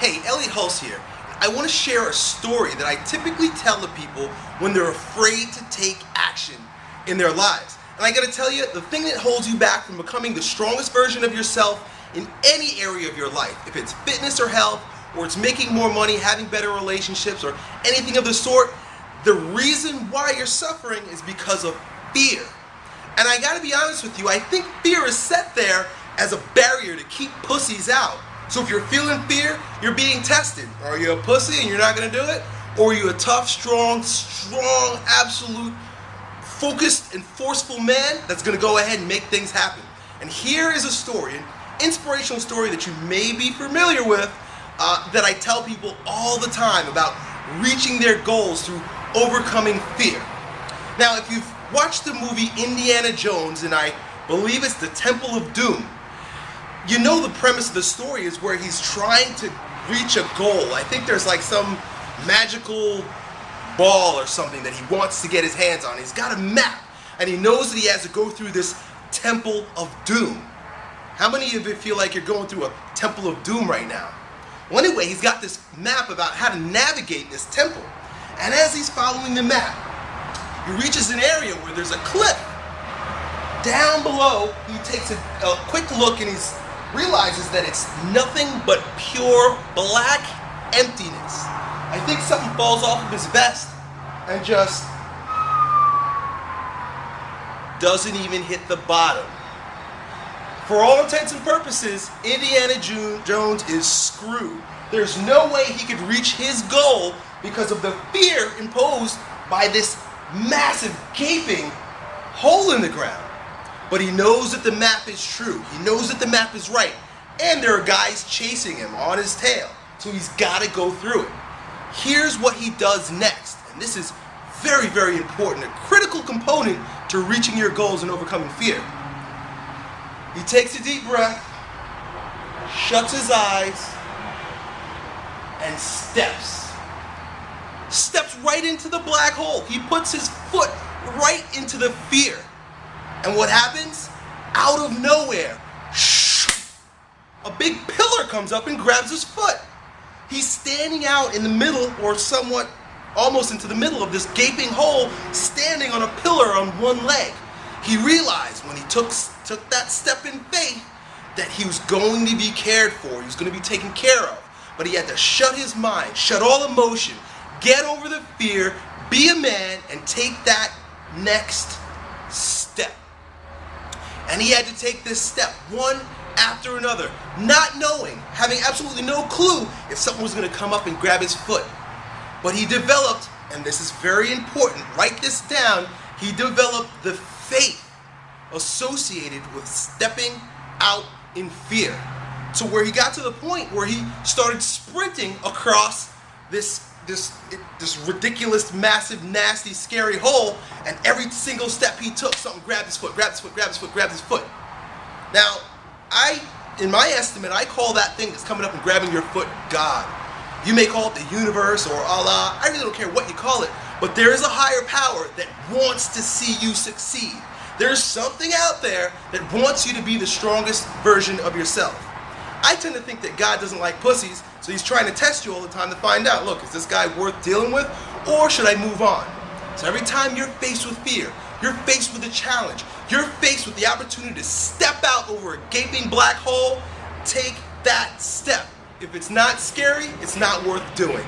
Hey, Elliot Hulse here. I want to share a story that I typically tell to people when they're afraid to take action in their lives. And I gotta tell you, the thing that holds you back from becoming the strongest version of yourself in any area of your life, if it's fitness or health, or it's making more money, having better relationships, or anything of the sort, the reason why you're suffering is because of fear. And I gotta be honest with you, I think fear is set there as a barrier to keep pussies out. So if you're feeling fear, you're being tested. Are you a pussy and you're not gonna do it? Or are you a tough, strong, absolute, focused and forceful man that's gonna go ahead and make things happen? And here is a story, an inspirational story that you may be familiar with, that I tell people all the time about reaching their goals through overcoming fear. Now, if you've watched the movie Indiana Jones, and I believe it's the Temple of Doom, you know the premise of the story is where he's trying to reach a goal. I think there's like some magical ball or something that he wants to get his hands on. He's got a map, and he knows that he has to go through this Temple of Doom. How many of you feel like you're going through a Temple of Doom right now? Well, anyway, he's got this map about how to navigate this temple. And as he's following the map, he reaches an area where there's a cliff. Down below, he takes a quick look and he realizes that it's nothing but pure black emptiness. I think something falls off of his vest and just doesn't even hit the bottom. For all intents and purposes, Indiana Jones is screwed. There's no way he could reach his goal because of the fear imposed by this massive gaping hole in the ground. But he knows that the map is true. He knows that the map is right. And there are guys chasing him on his tail. So he's got to go through it. Here's what he does next. And this is very, very important. A critical component to reaching your goals and overcoming fear. He takes a deep breath, shuts his eyes, and steps. Steps right into the black hole. He puts his foot right into the fear. And what happens? Out of nowhere, a big pillar comes up and grabs his foot. He's standing out in the middle, or somewhat almost into the middle of this gaping hole, standing on a pillar on one leg. He realized when he took that step in faith that he was going to be cared for, he was going to be taken care of. But he had to shut his mind, shut all emotion, get over the fear, be a man, and take that next step. And he had to take this step one after another, not knowing, having absolutely no clue if something was going to come up and grab his foot. But he developed, and this is very important, write this down, he developed the faith associated with stepping out in fear. So where he got to the point where he started sprinting across this ridiculous, massive, nasty, scary hole, and every single step he took, something grabbed his foot, grabbed his foot, grabbed his foot, grabbed his foot. Now, in my estimate, I call that thing that's coming up and grabbing your foot God. You may call it the universe or Allah. I really don't care what you call it, but there is a higher power that wants to see you succeed. There's something out there that wants you to be the strongest version of yourself. I tend to think that God doesn't like pussies, so he's trying to test you all the time to find out, look, is this guy worth dealing with, or should I move on? So every time you're faced with fear, you're faced with a challenge, you're faced with the opportunity to step out over a gaping black hole, take that step. If it's not scary, it's not worth doing.